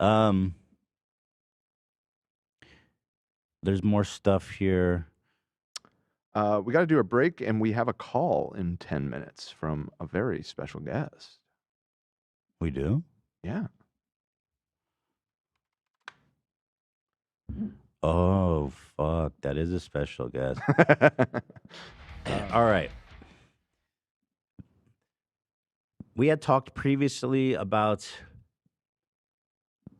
There's more stuff here. We got to do a break, and we have a call in 10 minutes from a very special guest. We do? Yeah. Oh, fuck. That is a special guest. All right. We had talked previously about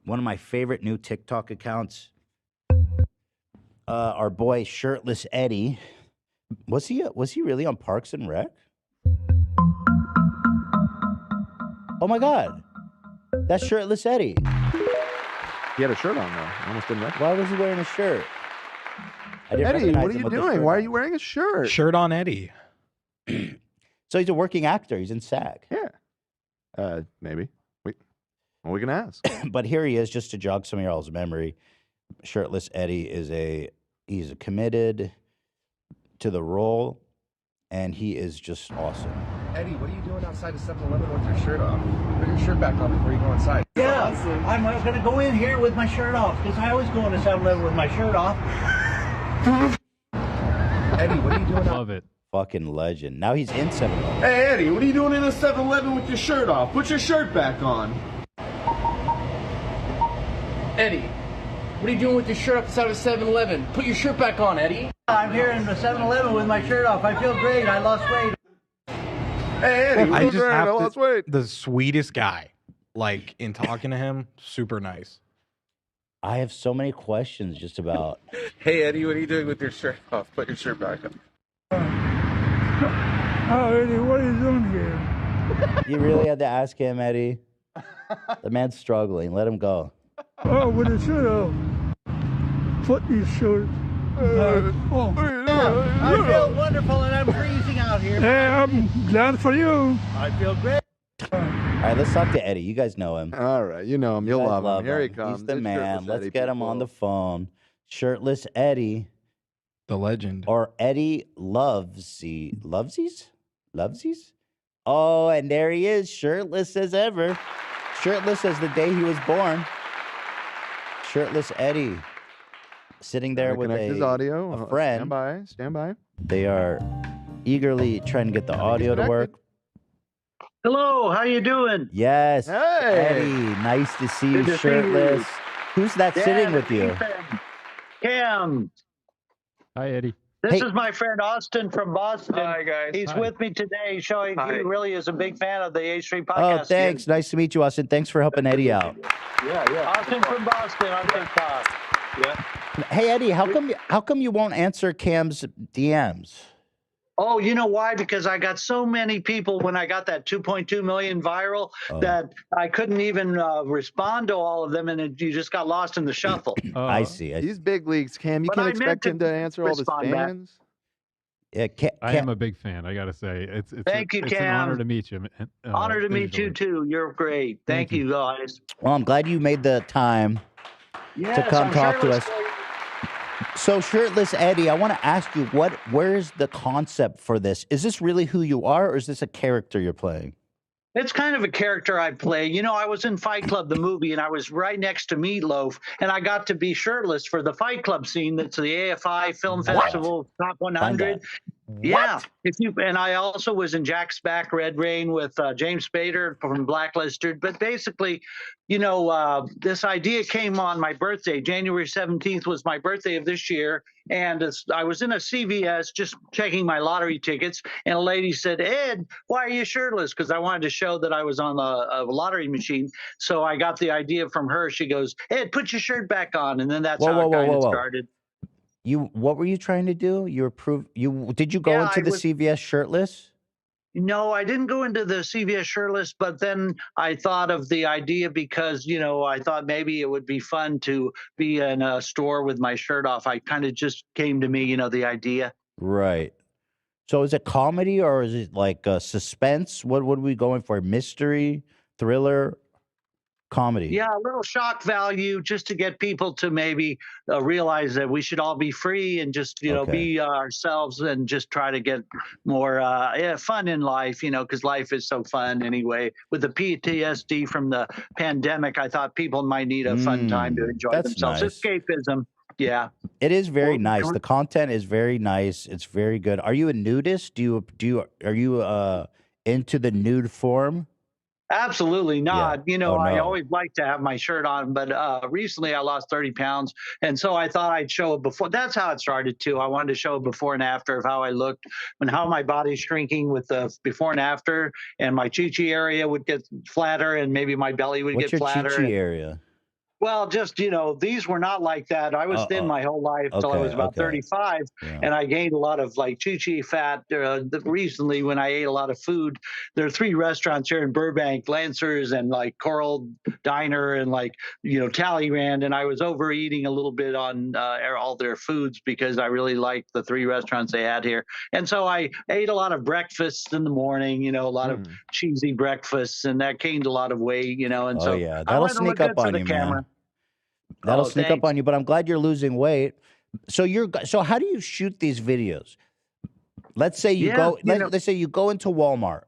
one of my favorite new TikTok accounts. Our boy Shirtless Eddie. Was he really on Parks and Rec? Oh my God. That's Shirtless Eddie. He had a shirt on, though. I almost didn't recognize. Why was he wearing a shirt? Eddie, what are you doing? Why are you wearing a shirt? Shirt on Eddie. So he's a working actor. He's in SAG. Yeah. Maybe. Well, we can ask. But here he is, just to jog some of y'all's memory. Shirtless Eddie he's committed to the role, and he is just awesome. Eddie, what are you doing outside of 7-Eleven with your shirt off? Put your shirt back on before you go inside. Yeah, I'm going to go in here with my shirt off, because I always go into 7-Eleven with my shirt off. Eddie, what are you doing? Love it. Fucking legend. Now he's in 7-Eleven. Hey, Eddie, what are you doing in a 7-Eleven with your shirt off? Put your shirt back on. Eddie, what are you doing with your shirt outside of 7-Eleven? Put your shirt back on, Eddie. I'm here in the 7-Eleven with my shirt off. I feel great. I lost weight. Hey, Eddie, I just have the sweetest guy. Like, in talking to him, super nice. I have so many questions just about. Hey, Eddie, what are you doing with your shirt off? Put your shirt back on. Oh, Eddie, what are you doing here? You really had to ask him, Eddie. The man's struggling. Let him go. Oh, with the shirt off. Put your shirt back on. I feel wonderful, and I'm freezing out here. Hey, I'm glad for you. I feel great. All right, let's talk to Eddie. You guys know him. All right, you know him. You'll love him. Here he comes. He's the It's man. Shirtless Let's Eddie, get him on the phone. Shirtless Eddie. The legend. Or Eddie Lovesies? Oh, and there he is, shirtless as ever. Shirtless as the day he was born. Shirtless Eddie. Sitting there with his audio. a friend. Stand by. They are eagerly trying to get the audio to work. Hello, how you doing? Yes. Hey. Eddie, nice to see you Good to see shirtless. you. Who's that sitting with you? Cam. Hi, Eddie. This is my friend Austin from Boston. Hi, guys. He's Hi. with me today, showing he really is a big fan of the A3 podcast. Oh, thanks. Nice to meet you, Austin. Thanks for helping Eddie out. Yeah. Austin from Boston on TikTok. Yeah. Hey, Eddie, how come you won't answer Cam's DMs? Oh, you know why? Because I got so many people when I got that 2.2 million viral that I couldn't even respond to all of them, and you just got lost in the shuffle. I see. These big leagues, Cam. You But can't I expect him meant to to answer all his respond back. fans. Yeah, I am a big fan. I gotta say, it's Thank you, it's an Cam. honor to meet you. Honor to meet you, too. You're great. Thank you, guys. Well, I'm glad you made the time to Yes, come I'm talk to shirtless. us. So, Shirtless Eddie, I want to ask you, where's the concept for this? Is this really who you are, or is this a character you're playing? It's kind of a character I play. You know, I was in Fight Club, the movie, and I was right next to Meatloaf, and I got to be shirtless for the Fight Club scene. That's the AFI Film Festival Top 100. Yeah. And I also was in Jack's Back, Red Rain with James Spader from Blacklisted. But basically, you know, this idea came on my birthday. January 17th was my birthday of this year. And I was in a CVS just checking my lottery tickets. And a lady said, Ed, why are you shirtless? Because I wanted to show that I was on a lottery machine. So I got the idea from her. She goes, Ed, put your shirt back on. And then that's how it kind of started. What were you trying to do? Did you go into the CVS shirtless? No, I didn't go into the CVS shirtless, but then I thought of the idea because, you know, I thought maybe it would be fun to be in a store with my shirt off. I kind of just came to me, you know, the idea. Right. So is it comedy or is it like suspense? What are we going for? Mystery, thriller? Comedy. Yeah, a little shock value just to get people to maybe realize that we should all be free and just, Okay. be ourselves and just try to get more fun in life, because life is so fun anyway. With the PTSD from the pandemic, I thought people might need a fun time to enjoy That's themselves. nice. Escapism. Yeah. It is very Well, nice. The content is very nice. It's very good. Are you a nudist? Are you into the nude form? Absolutely not. Oh, I no. always like to have my shirt on, but recently I lost 30 pounds. And so I thought I'd show it before. That's how it started, too. I wanted to show a before and after of how I looked and how my body's shrinking with the before and after. And my chi-chi area would get flatter and maybe my belly would What's get your flatter. chi-chi area? Well, just, these were not like that. I was thin my whole life till I was about 35, and I gained a lot of like chi-chi fat. Recently, when I ate a lot of food, there are 3 restaurants here in Burbank, Lancers and like Coral Diner and like, Talleyrand, and I was overeating a little bit on all their foods because I really liked the 3 restaurants they had here. And so I ate a lot of breakfasts in the morning, a lot of cheesy breakfasts, and that gained a lot of weight, and so yeah, I that'll wanted to look sneak up good for on the you, camera. man. That'll Oh, sneak up thanks. on you, but I'm glad you're losing weight. So so how do you shoot these videos? Let's say you go let's say you go into Walmart.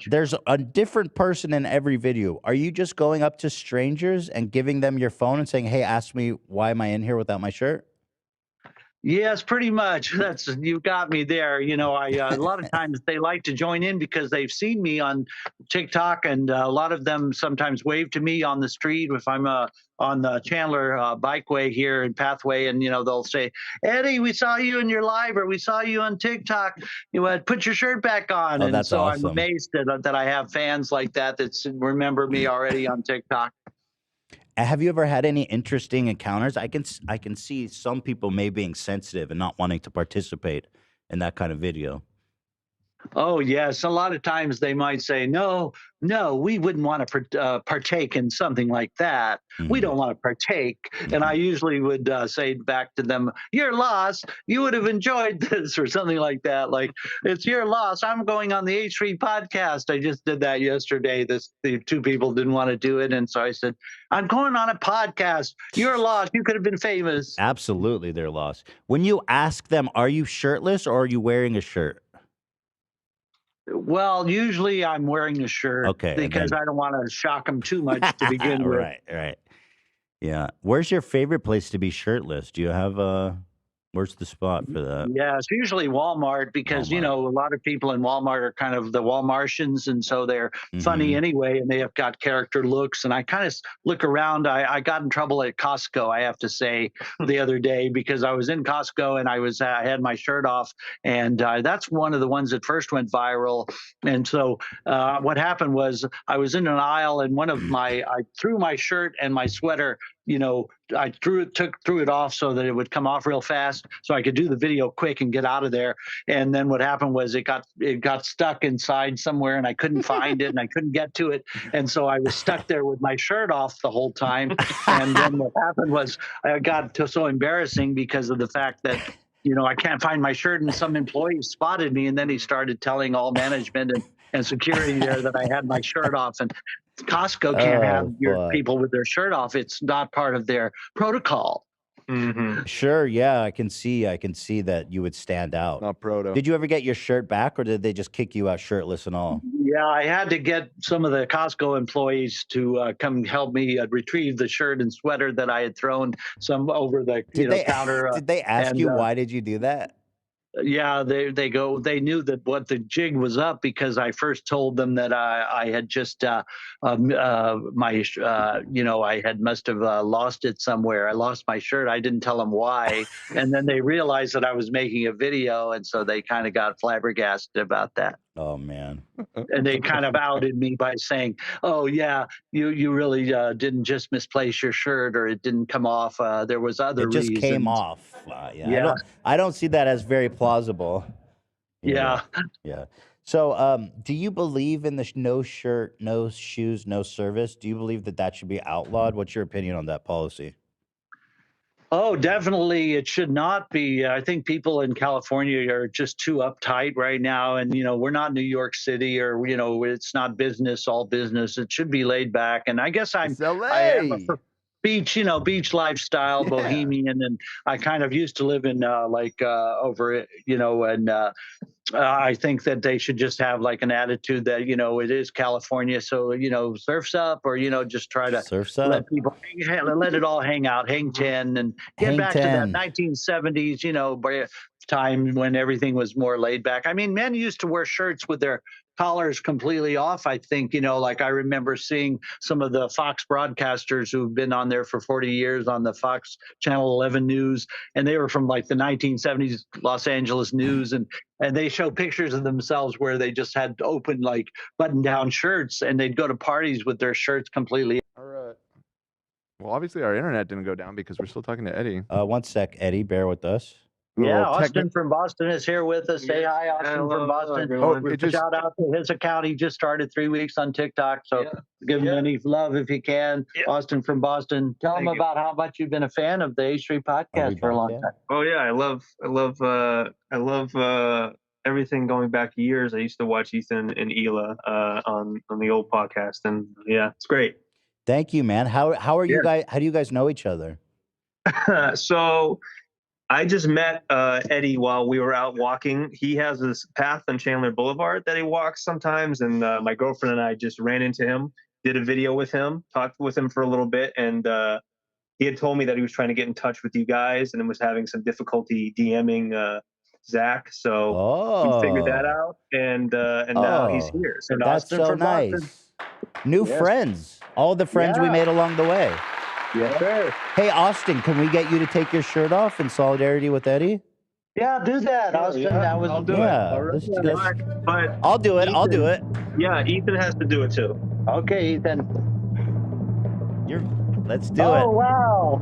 There's a different person in every video. Are you just going up to strangers and giving them your phone and saying, "Hey, ask me why am I in here without my shirt?" Yes, pretty much. You got me there. A lot of times they like to join in because they've seen me on TikTok, and a lot of them sometimes wave to me on the street if I'm on the Chandler Bikeway here in Pathway, and they'll say, "Eddie, we saw you in your live, or we saw you on TikTok. Put your shirt back on." Oh, And that's so I'm awesome. amazed that I have fans like that remember me already on TikTok. Have you ever had any interesting encounters? I can see some people may being sensitive and not wanting to participate in that kind of video. Oh, yes. A lot of times they might say, no, we wouldn't want to partake in something like that. We don't want to partake. And I usually would say back to them, "You're lost. You would have enjoyed this," or something like that. Like, "It's your loss. I'm going on the H3 podcast." I just did that yesterday. The 2 people didn't want to do it. And so I said, "I'm going on a podcast. You're lost. You could have been famous." Absolutely, they're lost. When you ask them, "Are you shirtless or are you wearing a shirt?" Well, usually I'm wearing a shirt because I don't want to shock them too much to begin with. Right. Yeah. Where's your favorite place to be shirtless? Do you have where's the spot for that? Yeah, it's usually Walmart because, a lot of people in Walmart are kind of the Walmartians, and so they're funny anyway, and they have got character looks. And I kind of look around. I got in trouble at Costco, I have to say, the other day because I was in Costco and I had my shirt off, and that's one of the ones that first went viral. And so what happened was I was in an aisle, and I threw my shirt and my sweater. I threw it off so that it would come off real fast, so I could do the video quick and get out of there. And then what happened was it got stuck inside somewhere, and I couldn't find it, and I couldn't get to it, and so I was stuck there with my shirt off the whole time. And then what happened was I got so embarrassing because of the fact that I can't find my shirt, and some employee spotted me, and then he started telling all management and security there that I had my shirt off. And Costco can't have your people with their shirt off. It's not part of their protocol. Sure, yeah, I can see that you would stand out. Not proto. Did you ever get your shirt back, or did they just kick you out shirtless and all? Yeah, I had to get some of the Costco employees to come help me retrieve the shirt and sweater that I had thrown some over the counter. Did they ask you why did you do that? Yeah, they knew that what the jig was up because I first told them that I had just I must have lost it somewhere. I lost my shirt. I didn't tell them why, and then they realized that I was making a video, and so they kind of got flabbergasted about that. Oh man! And they kind of outed me by saying, "Oh yeah, you really didn't just misplace your shirt, or it didn't come off. There was other reasons." It just came off. Yeah. I don't see that as very plausible. Yeah. So, do you believe in the no shirt, no shoes, no service? Do you believe that should be outlawed? What's your opinion on that policy? Oh, definitely. It should not be. I think people in California are just too uptight right now. And, we're not New York City or, it's not business, all business. It should be laid back. And I guess I am a beach, beach lifestyle bohemian. And I kind of used to live in over it, and I think that they should just have like an attitude that, it is California. So, surfs up or, just try to surfs let up. people let it all hang out, hang 10 and get Hang back 10. to that 1970s, time when everything was more laid back. I mean, men used to wear shirts with their collars completely off. I think, like I remember seeing some of the Fox broadcasters who've been on there for 40 years on the Fox Channel 11 News, and they were from like the 1970s Los Angeles News, and they show pictures of themselves where they just had open like button-down shirts, and they'd go to parties with their shirts completely. All right. Well, obviously our internet didn't go down because we're still talking to Eddie. 1 sec, Eddie, bear with us. Yeah, Austin from Boston is here with us. Say hi, Austin from Boston. Shout out to his account. He just started 3 weeks on TikTok, so give him any love if you can. Austin from Boston. Tell him about how much you've been a fan of the H3 podcast for a long time. Oh yeah, I love everything going back years. I used to watch Ethan and Hila on the old podcast, and yeah, it's great. Thank you, man. How are you guys? How do you guys know each other? So I just met Eddie while we were out walking. He has this path on Chandler Boulevard that he walks sometimes, and my girlfriend and I just ran into him, did a video with him, talked with him for a little bit, and he had told me that he was trying to get in touch with you guys and was having some difficulty DMing Zach. So we figured that out, and now he's here. So that's so nice. New friends. All the friends we made along the way. Yes, sir. Hey, Austin, can we get you to take your shirt off in solidarity with Eddie? Yeah, do that, Austin. That was I'll do it. But I'll do it. Ethan, I'll do it. Yeah, Ethan has to do it too. Okay, Ethan. Let's do it. Oh, wow.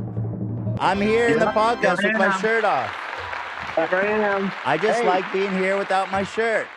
I'm here in the podcast with my shirt off. Here I am. I just like being here without my shirt.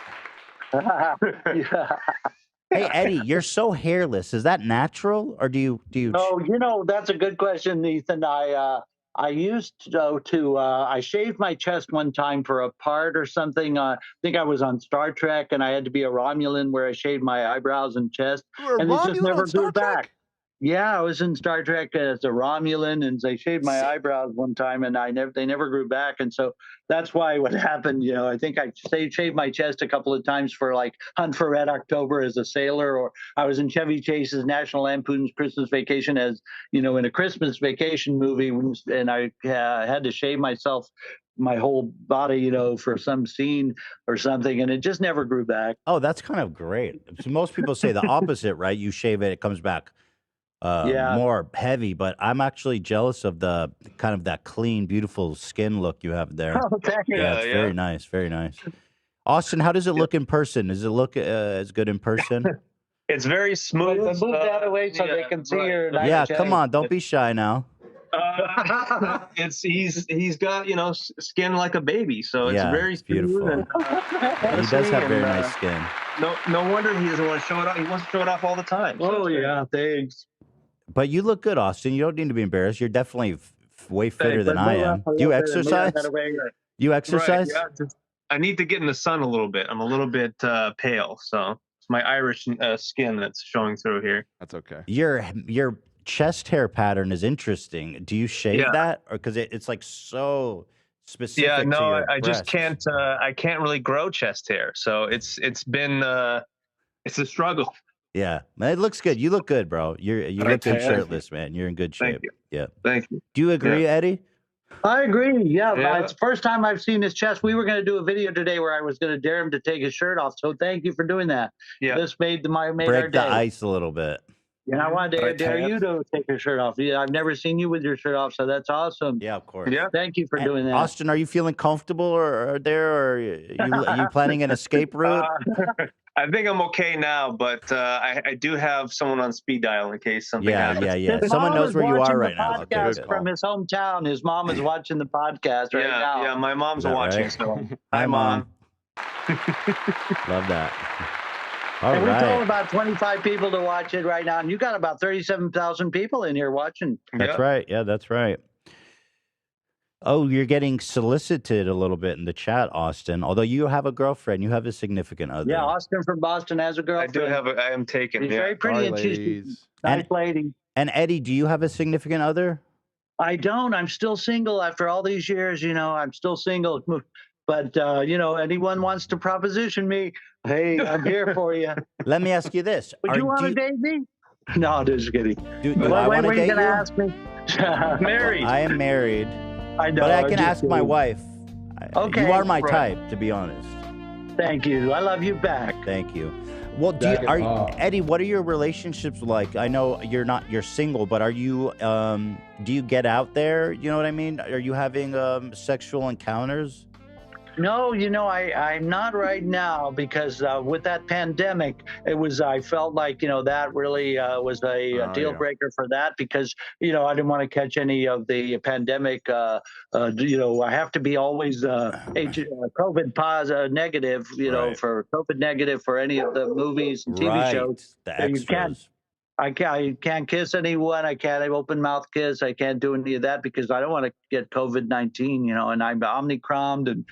Hey, Eddie, you're so hairless. Is that natural, or do you? No, that's a good question, Ethan. I used to I shaved my chest one time for a part or something. I think I was on Star Trek, and I had to be a Romulan where I shaved my eyebrows and chest, and it just never grew back. Yeah, I was in Star Trek as a Romulan, and they shaved my eyebrows one time, and they never grew back, and so that's why what happened. I think I shaved my chest a couple of times for like Hunt for Red October as a sailor, or I was in Chevy Chase's National Lampoon's Christmas Vacation as in a Christmas vacation movie, and I had to shave myself. My whole body, for some scene or something, and it just never grew back. Oh, that's kind of great. So most people say the opposite, right? You shave it come back more heavy, but I'm actually jealous of the kind of that clean, beautiful skin look you have there. Oh, thank you. Yeah, it's very nice, very nice. Austin, how does it look in person? Does it look as good in person? It's very smooth. Move that away so they can see your. Yeah, come on, don't be shy now. He's got skin like a baby, so it's very beautiful. And, he does have very nice skin. No wonder he doesn't want to show it off. He wants to show it off all the time. Oh yeah, thanks. But you look good, Austin. You don't need to be embarrassed. You're definitely way fitter than I am. Do you exercise? You exercise? Right, yeah, I need to get in the sun a little bit. I'm a little bit pale, so it's my Irish skin that's showing through here. That's okay. Your chest hair pattern is interesting. Do you shave that, or because it's like so specific? Yeah, no, to your I just breasts? can't. I can't really grow chest hair, so it's been it's a struggle. Yeah, man, it looks good. You look good, bro. You look good shirtless, man. You're in good shape. Thank you. Yeah. Thank you. Do you agree, Eddie? I agree. Yeah, it's the first time I've seen his chest. We were going to do a video today where I was going to dare him to take his shirt off. So thank you for doing that. Yeah. This made our Break day. the ice a little bit. And I wanted to dare you to take your shirt off. Yeah, I've never seen you with your shirt off, so that's awesome. Yeah, of course. Yeah. Thank you for doing that. Austin, are you feeling comfortable or are you planning an escape route? I think I'm okay now, but I do have someone on speed dial in case something happens. Yeah. His Someone mom knows is where you watching are the right now. Okay, podcast good. from his hometown. His mom is watching the podcast right now. Yeah, my mom's Is that watching. right? So Hi, Mom. Love that. All and we told right. about 25 people to watch it right now, and you got about 37,000 people in here watching. That's right. Yeah, that's right. Oh, you're getting solicited a little bit in the chat, Austin. Although you have a girlfriend, you have a significant other. Yeah, Austin from Boston has a girlfriend. I am taken. She's yeah. very pretty Sorry, and she's ladies. a nice lady. And Eddie, do you have a significant other? I don't. I'm still single after all these years. You know, I'm still single. But, you know, anyone wants to proposition me, hey, I'm here for you. Let me ask you this. Would you want to date me? No, just kidding. Do I want to date you? Ask me? Married. I am married. I know. But I can ask my wife. Okay. You are my type, to be honest. Thank you. I love you back. Thank you. Well, Eddie, what are your relationships like? I know you're single, but are you do you get out there? You know what I mean? Are you having sexual encounters? No, you know, I'm not right now because with that pandemic, I felt like, you know, that really was a deal breaker for that because, you know, I didn't want to catch any of the pandemic. You know, I have to be always COVID positive, negative, you know, for COVID negative for any of the movies and TV shows. The So extras. I can't kiss anyone. I can't open mouth kiss. I can't do any of that because I don't want to get COVID-19, you know, and I'm omnicromed and